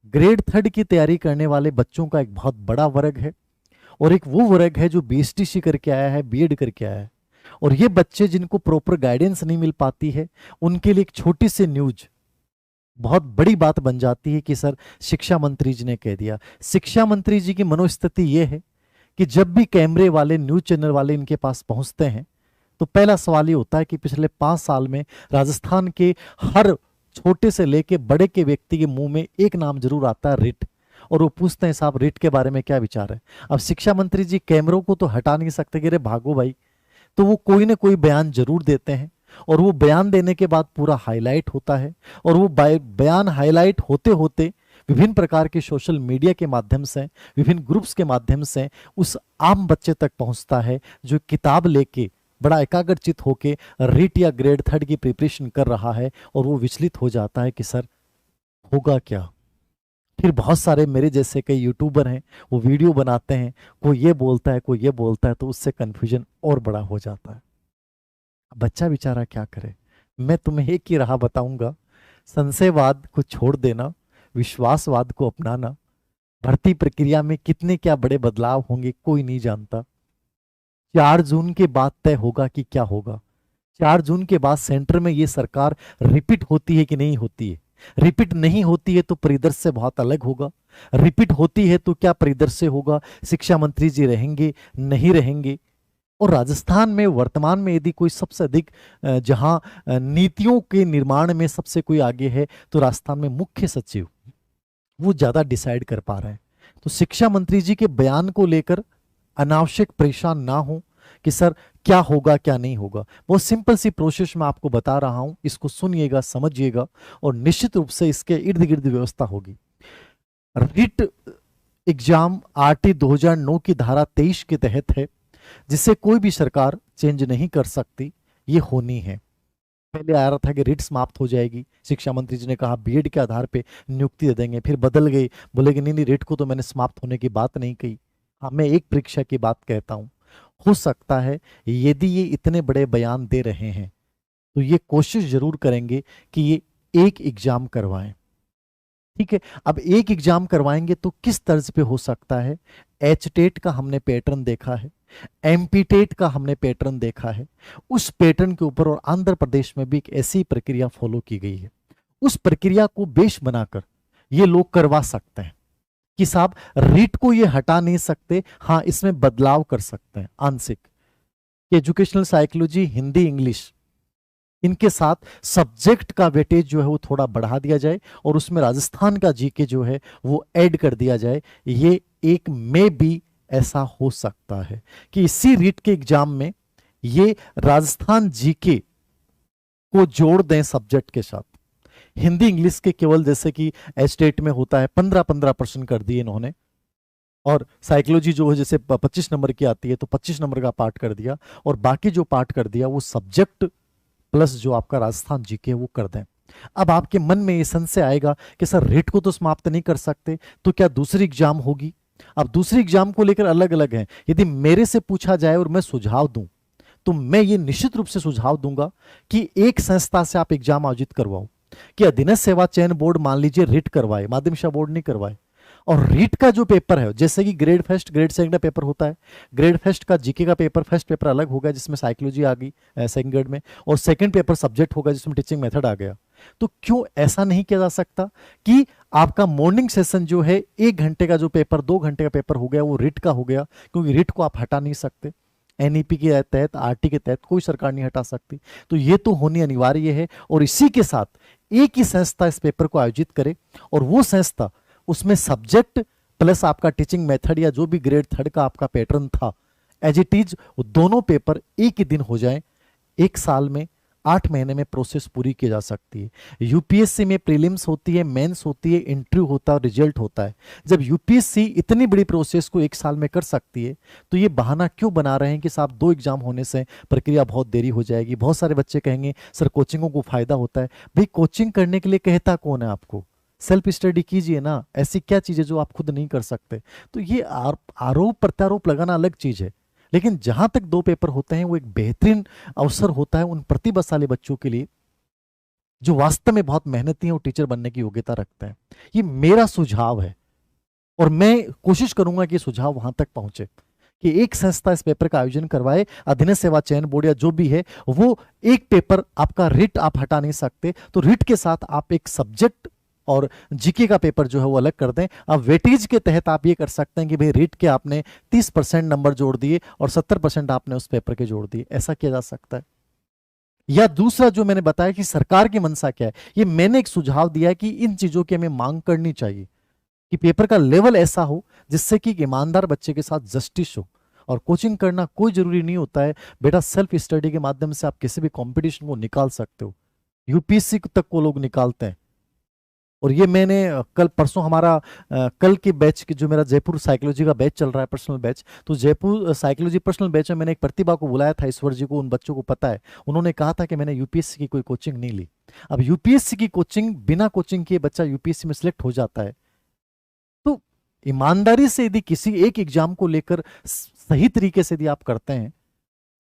Grade third की तैयारी करने वाले बच्चों का एक बहुत बड़ा वर्ग है, और एक वो वर्ग है जो बीएसटीसी करके आया है, बीएड करके आया है। और ये बच्चे जिनको प्रॉपर गाइडेंस नहीं मिल पाती है, उनके लिए एक छोटी सी न्यूज बहुत बड़ी बात बन जाती है कि सर शिक्षा मंत्री जी ने कह दिया। शिक्षा मंत्री जी की मनोस्थिति ये है कि जब भी कैमरे वाले, न्यूज चैनल वाले इनके पास पहुंचते हैं, तो पहला सवाल ये होता है कि पिछले 5 साल में राजस्थान के हर छोटे से लेके बड़े के व्यक्ति के मुंह में एक नाम जरूर आता है, रिट। और वो पूछते हैं साहब रिट के बारे में क्या विचार है। अब शिक्षा मंत्री जी कैमरों को तो हटा नहीं सकते कि अरे भागो भाई, तो वो कोई ना कोई बयान जरूर देते हैं। और वो बयान देने के बाद पूरा हाईलाइट होता है, और वो बयान हाईलाइट होते होते विभिन्न प्रकार के सोशल मीडिया के माध्यम से, विभिन्न ग्रुप्स के माध्यम से उस आम बच्चे तक पहुंचता है जो किताब लेके बड़ा एकाग्रचित होके रीट या ग्रेड थर्ड की प्रिपरेशन कर रहा है, और वो विचलित हो जाता है कि सर होगा क्या। फिर बहुत सारे मेरे जैसे कई यूट्यूबर हैं, वो वीडियो बनाते हैं, कोई ये बोलता है कोई ये बोलता है, तो उससे कंफ्यूजन और बड़ा हो जाता है। बच्चा बेचारा क्या करे। मैं तुम्हें एक ही राह बताऊंगा, संशयवाद को छोड़ देना, विश्वासवाद को अपनाना। भर्ती प्रक्रिया में कितने क्या बड़े बदलाव होंगे कोई नहीं जानता। 4 जून के बाद तय होगा कि क्या होगा। 4 जून के बाद सेंटर में ये सरकार रिपीट होती है कि नहीं होती है। रिपीट नहीं होती है तो परिदृश्य बहुत अलग होगा। रिपीट होती है तो क्या परिदृश्य होगा, शिक्षा मंत्री जी रहेंगे नहीं रहेंगे। और राजस्थान में वर्तमान में यदि कोई सबसे अधिक जहां नीतियों के निर्माण में सबसे कोई आगे है, तो राजस्थान में मुख्य सचिव वो ज्यादा डिसाइड कर पा रहे हैं। तो शिक्षा मंत्री जी के बयान को लेकर अनावश्यक परेशान ना हो कि सर क्या होगा क्या नहीं होगा। बहुत सिंपल सी प्रोसेस मैं आपको बता रहा हूं, इसको सुनिएगा, समझिएगा, और निश्चित रूप से इसके इर्द गिर्द व्यवस्था होगी। रिट एग्जाम आरटी 2009 की धारा 23 के तहत है, जिसे कोई भी सरकार चेंज नहीं कर सकती, ये होनी है। पहले आ रहा था कि रिट समाप्त हो जाएगी, शिक्षा मंत्री जी ने कहा बीएड के आधार पे नियुक्ति दे देंगे, फिर बदल गई, बोले कि नहीं नहीं रिट को तो मैंने समाप्त होने की बात नहीं कही। हाँ, मैं एक परीक्षा की बात कहता हूं। हो सकता है यदि ये इतने बड़े बयान दे रहे हैं तो ये कोशिश जरूर करेंगे कि ये एक एग्जाम करवाएं। ठीक है, अब एक एग्जाम करवाएंगे तो किस तर्ज पे हो सकता है। एच टेट का हमने पैटर्न देखा है, एमपी टेट का हमने पैटर्न देखा है। उस पैटर्न के ऊपर और आंध्र प्रदेश में भी एक ऐसी प्रक्रिया फॉलो की गई है। उस प्रक्रिया को बेस बनाकर ये लोग करवा सकते हैं कि साहब रीट को ये हटा नहीं सकते, हाँ इसमें बदलाव कर सकते हैं आंशिक। एजुकेशनल साइकोलॉजी, हिंदी, इंग्लिश, इनके साथ सब्जेक्ट का वेटेज जो है वो थोड़ा बढ़ा दिया जाए, और उसमें राजस्थान का जीके जो है वो ऐड कर दिया जाए। ये एक में भी ऐसा हो सकता है कि इसी रीट के एग्जाम में ये राजस्थान जीके को जोड़ दें सब्जेक्ट के साथ। हिंदी इंग्लिश के केवल जैसे कि स्टेट में होता है 15-15% कर दिए इन्होंने, और साइकोलॉजी जो है जैसे 25 नंबर की आती है तो 25 नंबर का पार्ट कर दिया, और बाकी जो पार्ट कर दिया वो सब्जेक्ट प्लस जो आपका राजस्थान जीके वो कर दें। अब आपके मन में ये संशय आएगा कि सर रेट को तो समाप्त नहीं कर सकते, तो क्या दूसरी एग्जाम होगी। अब दूसरी एग्जाम को लेकर अलग अलग है। यदि मेरे से पूछा जाए और मैं सुझाव दूं, तो मैं ये निश्चित रूप से सुझाव दूंगा कि एक संस्था से आप एग्जाम आयोजित करवाओ। कि अधीनस्थ सेवा चयन बोर्ड मान लीजिए रिट करवाए, माध्यमिक शिक्षा बोर्ड नहीं करवाए। और रीट का जो पेपर है, जैसे कि ग्रेड फर्स्ट ग्रेड सेकंड का पेपर होता है, ग्रेड फर्स्ट का जीके का पेपर, फर्स्ट पेपर अलग होगा जिसमें साइकोलॉजी आ गई सेकंड ग्रेड में, और सेकंड पेपर सब्जेक्ट होगा जिसमें टीचिंग मेथड आ गया। तो क्यों ऐसा नहीं किया जा सकता कि आपका मॉर्निंग सेशन जो है 1 घंटे का जो पेपर 2 घंटे का पेपर हो गया वो रिट का हो गया, क्योंकि रिट को आप हटा नहीं सकते। एनईपी के तहत, आरटी के तहत कोई सरकार नहीं हटा सकती। तो ये तो होनी अनिवार्य है, और इसी के साथ एक ही संस्था इस पेपर को आयोजित करे, और वो संस्था उसमें सब्जेक्ट प्लस आपका टीचिंग मेथड या जो भी ग्रेड थर्ड का आपका पैटर्न था एज इट इज, दोनों पेपर एक ही दिन हो जाए। 1 साल में 8 महीने में प्रोसेस पूरी की जा सकती है। यूपीएससी में प्रीलिम्स होती है, मेंस होती है, इंटरव्यू होता है, रिजल्ट होता है। जब यूपीएससी इतनी बड़ी प्रोसेस को 1 साल में कर सकती है, तो ये बहाना क्यों बना रहे हैं कि साहब 2 एग्जाम होने से प्रक्रिया बहुत देरी हो जाएगी। बहुत सारे बच्चे कहेंगे सर कोचिंगों को फायदा होता है। भाई कोचिंग करने के लिए कहता कौन है आपको, सेल्फ स्टडी कीजिए ना। ऐसी क्या चीज है जो आप खुद नहीं कर सकते। तो ये आरोप प्रत्यारोप लगाना अलग चीज है, लेकिन जहां तक 2 पेपर होते हैं वो एक बेहतरीन अवसर होता है उन प्रतिभाशाली बच्चों के लिए जो वास्तव में बहुत मेहनती हैं, वो टीचर बनने की योग्यता रखते हैं। ये मेरा सुझाव है और मैं कोशिश करूंगा कि सुझाव वहां तक पहुंचे कि एक संस्था इस पेपर का आयोजन करवाए, अधीनस्थ सेवा चयन बोर्ड या जो भी है, वो एक पेपर आपका रिट आप हटा नहीं सकते, तो रिट के साथ आप एक सब्जेक्ट और जीके का पेपर जो है वो अलग कर दें। अब वेटेज के तहत आप ये कर सकते हैं कि भाई रिट के आपने 30% नंबर जोड़ दिए और 70% आपने उस पेपर के जोड़ दिए, ऐसा किया जा सकता है। या दूसरा जो मैंने बताया कि सरकार की मंशा क्या है, ये मैंने एक सुझाव दिया है कि इन चीजों की हमें मांग करनी चाहिए कि पेपर का लेवल ऐसा हो जिससे कि एक ईमानदार बच्चे के साथ जस्टिस हो। और कोचिंग करना कोई जरूरी नहीं होता है बेटा, सेल्फ स्टडी के माध्यम से आप किसी भी कंपटीशन को निकाल सकते हो, यूपीएससी तक को लोग निकालते हैं। और ये मैंने कल परसों हमारा कल के बैच की जो मेरा जयपुर साइकोलॉजी का बैच चल रहा है, पर्सनल बैच, तो जयपुर साइकोलॉजी पर्सनल बैच में मैंने एक प्रतिभा को बुलाया था, ईश्वर जी को, उन बच्चों को पता है, उन्होंने कहा था कि मैंने यूपीएससी की कोई कोचिंग नहीं ली। अब यूपीएससी की कोचिंग, बिना कोचिंग के बच्चा यूपीएससी में सिलेक्ट हो जाता है। तो ईमानदारी से यदि किसी एक एग्जाम को लेकर सही तरीके से यदि आप करते हैं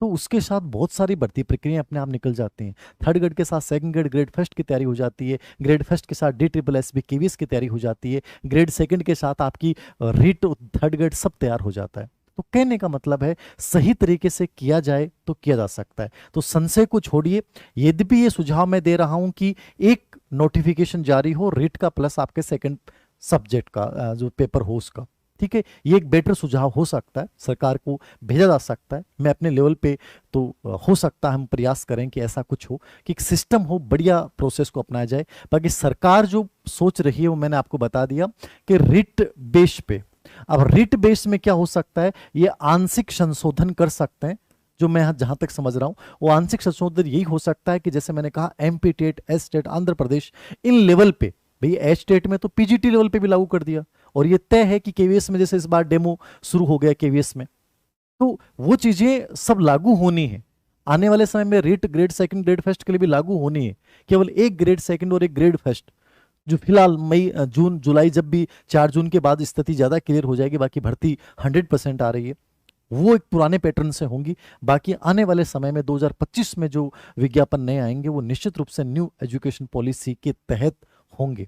तो उसके साथ बहुत सारी भर्ती प्रक्रियाएं अपने आप निकल जाती हैं। थर्ड ग्रेड के साथ सेकंड ग्रेड, ग्रेड फर्स्ट की तैयारी हो जाती है, ग्रेड फर्स्ट के साथ DSSB केवीएस की तैयारी हो जाती है, ग्रेड सेकंड के साथ आपकी रीट थर्ड ग्रेड सब तैयार हो जाता है। तो कहने का मतलब है सही तरीके से किया जाए तो किया जा सकता है। तो संशय को छोड़िए, यद्यपि ये सुझाव मैं दे रहा हूं कि एक नोटिफिकेशन जारी हो रीट का प्लस आपके सेकंड सब्जेक्ट का जो पेपर हो उसका, ठीक है, ये एक बेटर सुझाव हो सकता है, सरकार को भेजा जा सकता है। मैं अपने लेवल पे तो हो सकता है हम प्रयास करें कि ऐसा कुछ हो कि एक सिस्टम हो, बढ़िया प्रोसेस को अपनाया जाए। बाकी सरकार जो सोच रही है वो मैंने आपको बता दिया कि रिट बेस पे। अब रिट बेस में क्या हो सकता है, ये आंशिक संशोधन कर सकते हैं, जो मैं जहां तक समझ रहा हूं वो आंशिक संशोधन यही हो सकता है कि जैसे मैंने कहा MP TET, S TET, Andhra Pradesh, इन लेवल पे, भाई एच टेट में तो पीजीटी लेवल पे भी लागू कर दिया, और ये तय है कि केवीएस में जैसे इस बार डेमो शुरू हो गया केवीएस में, तो वो चीजें सब लागू होनी है। आने वाले समय में REET grade second, grade first के लिए भी लागू होनी है। केवल एक ग्रेड सेकंड और एक ग्रेड फर्स्ट, जो फिलहाल मई जून जुलाई, जब भी 4 जून के बाद स्थिति ज्यादा क्लियर हो जाएगी, बाकी भर्ती 100% आ रही है, वो एक पुराने पैटर्न से होंगी। बाकी आने वाले समय में 2025 में जो विज्ञापन नए आएंगे वो निश्चित रूप से न्यू एजुकेशन पॉलिसी के तहत होंगे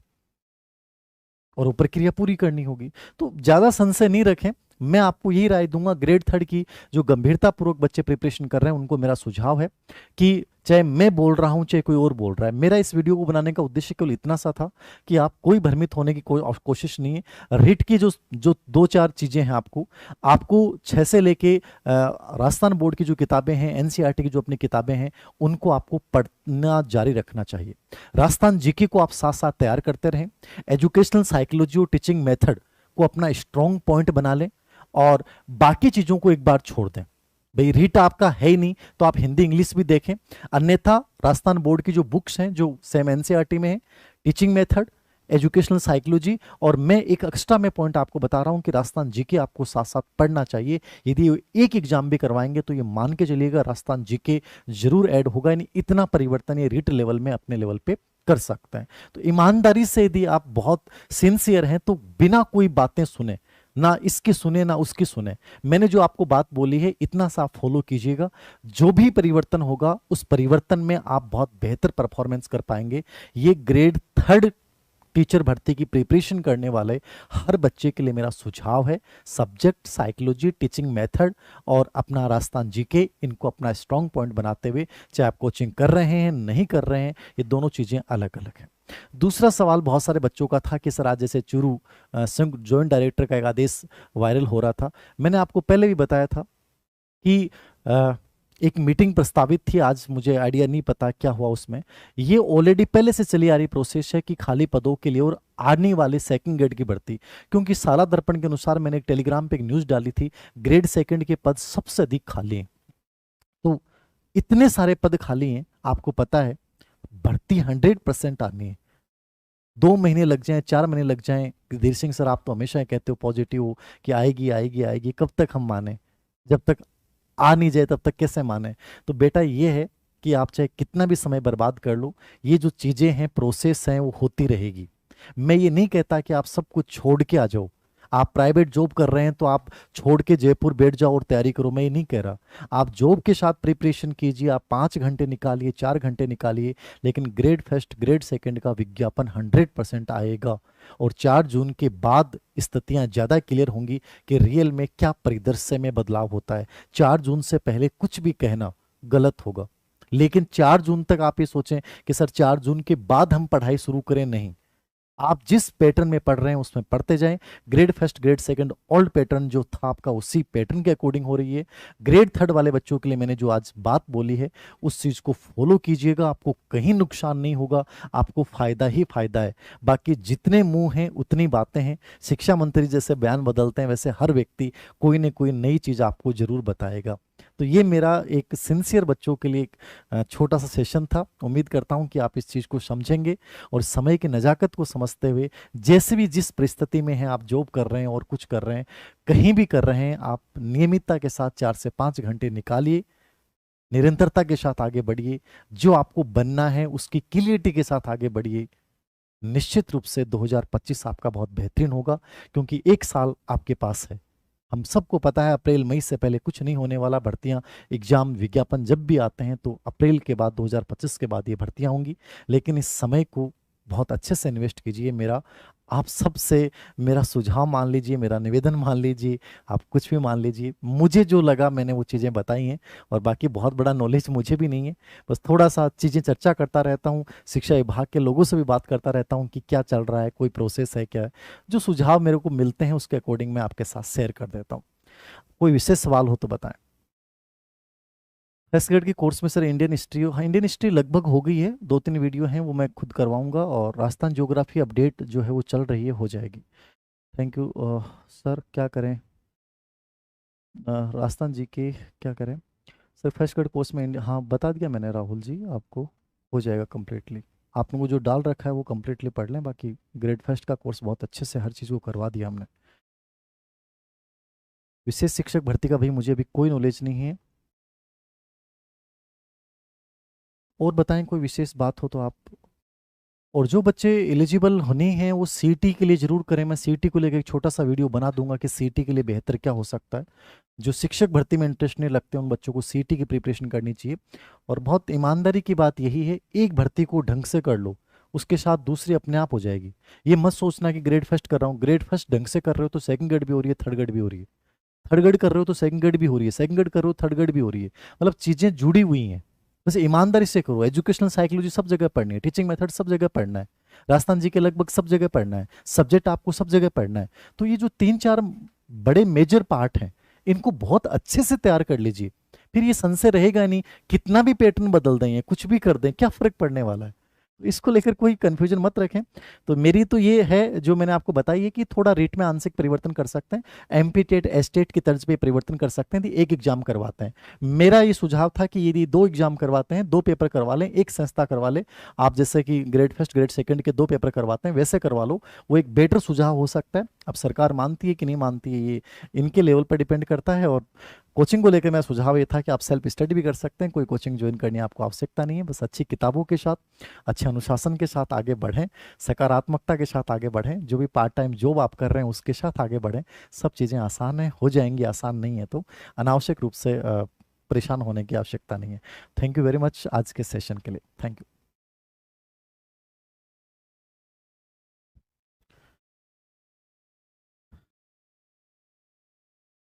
और वो प्रक्रिया पूरी करनी होगी। तो ज्यादा संशय नहीं रखें, मैं आपको यही राय दूंगा, ग्रेड थर्ड की जो गंभीरता पूर्वक बच्चे प्रिपरेशन कर रहे हैं उनको मेरा सुझाव है कि चाहे मैं बोल रहा हूं चाहे कोई और बोल रहा है, मेरा इस वीडियो को बनाने का उद्देश्य केवल इतना सा था कि आप कोई भ्रमित होने की कोई कोशिश नहीं है। रीट की जो जो 2-4 चीजें हैं, आपको 6 से लेके राजस्थान बोर्ड की जो किताबें हैं, NCERT की जो अपनी किताबें हैं, उनको आपको पढ़ना जारी रखना चाहिए। राजस्थान जीके को आप साथ साथ तैयार करते रहें। एजुकेशनल साइकोलॉजी और टीचिंग मेथड को अपना स्ट्रॉन्ग पॉइंट बना लें और बाकी चीजों को एक बार छोड़ दें। भाई रीट आपका है ही नहीं तो आप हिंदी इंग्लिश भी देखें, अन्यथा राजस्थान बोर्ड की जो बुक्स हैं जो सेम NCERT में है, टीचिंग मेथड, एजुकेशनल साइकोलॉजी, और मैं एक एक्स्ट्रा में पॉइंट आपको बता रहा हूं कि राजस्थान जीके आपको साथ साथ पढ़ना चाहिए। यदि एक एग्जाम भी करवाएंगे तो ये मान के चलिएगा राजस्थान जीके जरूर ऐड होगा, यानी इतना परिवर्तन ये रीट लेवल में अपने लेवल पे कर सकते हैं। तो ईमानदारी से यदि आप बहुत सिंसियर हैं तो बिना कोई बातें सुने, ना इसकी सुने ना उसकी सुने, मैंने जो आपको बात बोली है इतना सा फॉलो कीजिएगा। जो भी परिवर्तन होगा उस परिवर्तन में आप बहुत बेहतर परफॉर्मेंस कर पाएंगे। ये ग्रेड थर्ड टीचर भर्ती की प्रिपरेशन करने वाले हर बच्चे के लिए मेरा सुझाव है, सब्जेक्ट साइकोलॉजी, टीचिंग मेथड और अपना राजस्थान जीके, इनको अपना स्ट्रॉन्ग पॉइंट बनाते हुए, चाहे आप कोचिंग कर रहे हैं नहीं कर रहे हैं, ये दोनों चीजें अलग अलग हैं। दूसरा सवाल बहुत सारे बच्चों का था कि सर आज जैसे चूरू संयुक्त जॉइंट डायरेक्टर का एक आदेश वायरल हो रहा था, मैंने आपको पहले भी बताया था कि एक मीटिंग प्रस्तावित थी, आज मुझे आइडिया नहीं पता क्या हुआ उसमें। ये ऑलरेडी पहले से चली आ रही प्रोसेस है कि खाली पदों के लिए और आने वाले सेकंड ग्रेड की भर्ती, क्योंकि साला दर्पण के अनुसार मैंने एक टेलीग्राम पे एक न्यूज डाली थी, ग्रेड सेकंड के पद सबसे अधिक खाली हैं। तो इतने सारे पद खाली हैं, आपको पता है भर्ती 100% आनी है। 2 महीने लग जाएं, 4 महीने लग जाएं, धीर सिंह सर आप तो हमेशा कहते हो पॉजिटिव हो कि आएगी आएगी आएगी, कब तक हम माने, जब तक आ नहीं जाए तब तक कैसे माने। तो बेटा ये है कि आप चाहे कितना भी समय बर्बाद कर लो, ये जो चीजें हैं, प्रोसेस हैं, वो होती रहेगी। मैं ये नहीं कहता कि आप सब कुछ छोड़ के आ जाओ, आप प्राइवेट जॉब कर रहे हैं तो आप छोड़ के जयपुर बैठ जाओ और तैयारी करो, मैं ये नहीं कह रहा। आप जॉब के साथ प्रिपरेशन कीजिए, आप 5 घंटे निकालिए, 4 घंटे निकालिए, लेकिन ग्रेड फर्स्ट ग्रेड सेकंड का विज्ञापन 100% आएगा। और 4 जून के बाद स्थितियां ज़्यादा क्लियर होंगी कि रियल में क्या परिदृश्य में बदलाव होता है। 4 जून से पहले कुछ भी कहना गलत होगा। लेकिन 4 जून तक आप ये सोचें कि सर 4 जून के बाद हम पढ़ाई शुरू करें, नहीं। आप जिस पैटर्न में पढ़ रहे हैं उसमें पढ़ते जाएं। Grade first grade second old pattern जो था आपका उसी पैटर्न के अकॉर्डिंग हो रही है। ग्रेड थर्ड वाले बच्चों के लिए मैंने जो आज बात बोली है उस चीज को फॉलो कीजिएगा, आपको कहीं नुकसान नहीं होगा, आपको फायदा ही फायदा है। बाकी जितने मुंह हैं उतनी बातें हैं। शिक्षा मंत्री जैसे बयान बदलते हैं वैसे हर व्यक्ति कोई ना कोई नई चीज आपको जरूर बताएगा। तो ये मेरा एक सिंसियर बच्चों के लिए एक छोटा सा सेशन था। उम्मीद करता हूं कि आप इस चीज को समझेंगे और समय की नजाकत को समझते हुए जैसे भी जिस परिस्थिति में हैं, आप जॉब कर रहे हैं और कुछ कर रहे हैं, कहीं भी कर रहे हैं, आप नियमितता के साथ 4 से 5 घंटे निकालिए, निरंतरता के साथ आगे बढ़िए, जो आपको बनना है उसकी क्लियरिटी के साथ आगे बढ़िए। निश्चित रूप से 2025 आपका बहुत बेहतरीन होगा, क्योंकि एक साल आपके पास है। हम सबको पता है अप्रैल मई से पहले कुछ नहीं होने वाला। भर्तियां एग्जाम विज्ञापन जब भी आते हैं तो अप्रैल के बाद 2025 के बाद ये भर्तियां होंगी। लेकिन इस समय को बहुत अच्छे से इन्वेस्ट कीजिए। मेरा आप सबसे मेरा सुझाव मान लीजिए, मेरा निवेदन मान लीजिए, आप कुछ भी मान लीजिए। मुझे जो लगा मैंने वो चीज़ें बताई हैं, और बाकी बहुत बड़ा नॉलेज मुझे भी नहीं है, बस थोड़ा सा चीज़ें चर्चा करता रहता हूँ, शिक्षा विभाग के लोगों से भी बात करता रहता हूँ कि क्या चल रहा है, कोई प्रोसेस है क्या है। जो सुझाव मेरे को मिलते हैं उसके अकॉर्डिंग मैं आपके साथ शेयर कर देता हूँ। कोई विशेष सवाल हो तो बताएं। फर्स्ट ग्रेड के कोर्स में सर इंडियन हिस्ट्री, हाँ इंडियन हिस्ट्री लगभग हो गई है, 2-3 वीडियो हैं वो मैं खुद करवाऊंगा, और राजस्थान ज्योग्राफी अपडेट जो है वो चल रही है, हो जाएगी। Thank you. सर क्या करें, राजस्थान जी के क्या करें। सर फर्स्ट ग्रेड कोर्स में हाँ बता दिया मैंने राहुल जी आपको, हो जाएगा कम्प्लीटली। आप लोगों को जो डाल रखा है वो कम्प्लीटली पढ़ लें। बाकी ग्रेड फर्स्ट का कोर्स बहुत अच्छे से हर चीज़ को करवा दिया हमने। विशेष शिक्षक भर्ती का भाई मुझे अभी कोई नॉलेज नहीं है। और बताएं कोई विशेष बात हो तो आप। और जो बच्चे एलिजिबल होने हैं वो सीटी के लिए जरूर करें। मैं सीटी को लेकर एक छोटा सा वीडियो बना दूंगा कि सीटी के लिए बेहतर क्या हो सकता है। जो शिक्षक भर्ती में इंटरेस्ट नहीं लगते उन बच्चों को सीटी की प्रिपरेशन करनी चाहिए। और बहुत ईमानदारी की बात यही है, एक भर्ती को ढंग से कर लो, उसके साथ दूसरी अपने आप हो जाएगी। ये मत सोचना कि ग्रेड फर्स्ट कर रहा हूँ, ग्रेड फर्स्ट ढंग से कर रहे हो तो सेकंड ग्रेड भी हो रही है, थर्ड ग्रेड भी हो रही है, थर्ड ग्रेड कर रहे हो तो सेकंड ग्रेड भी हो रही है, सेकंड ग्रेड कर रहे हो थर्ड ग्रेड भी हो रही है। मतलब चीजें जुड़ी हुई हैं, बस ईमानदारी से करो। एजुकेशनल साइकोलॉजी सब जगह पढ़नी है, टीचिंग मेथड सब जगह पढ़ना है, राजस्थान जी के लगभग सब जगह पढ़ना है, सब्जेक्ट आपको सब जगह पढ़ना है। तो ये जो 3-4 बड़े मेजर पार्ट हैं इनको बहुत अच्छे से तैयार कर लीजिए, फिर ये संशय रहेगा नहीं। कितना भी पैटर्न बदल दें, कुछ भी कर दें, क्या फर्क पड़ने वाला है। इसको लेकर कोई कंफ्यूजन मत रखें। तो मेरी तो ये है जो मैंने आपको बताई है कि थोड़ा रेट में आंशिक परिवर्तन कर सकते हैं, एमपी टेट एस्टेट की तर्ज पे परिवर्तन कर सकते हैं यदि एक एग्जाम करवाते हैं। मेरा ये सुझाव था कि यदि 2 एग्जाम करवाते हैं, 2 पेपर करवा लें, एक संस्था करवा ले। आप जैसे कि ग्रेड फर्स्ट ग्रेड सेकंड के 2 पेपर करवाते हैं वैसे करवा लो, वो एक बेटर सुझाव हो सकता है। अब सरकार मानती है कि नहीं मानती है ये इनके लेवल पर डिपेंड करता है। और कोचिंग को लेकर मेरा सुझाव ये था कि आप सेल्फ स्टडी भी कर सकते हैं, कोई कोचिंग ज्वाइन करने आपको आवश्यकता नहीं है। बस अच्छी किताबों के साथ, अच्छे अनुशासन के साथ आगे बढ़ें, सकारात्मकता के साथ आगे बढ़ें, जो भी पार्ट टाइम जॉब आप कर रहे हैं उसके साथ आगे बढ़ें। सब चीज़ें आसान है, हो जाएंगी, आसान नहीं है तो अनावश्यक रूप से परेशान होने की आवश्यकता नहीं है। थैंक यू वेरी मच आज के सेशन के लिए। Thank you.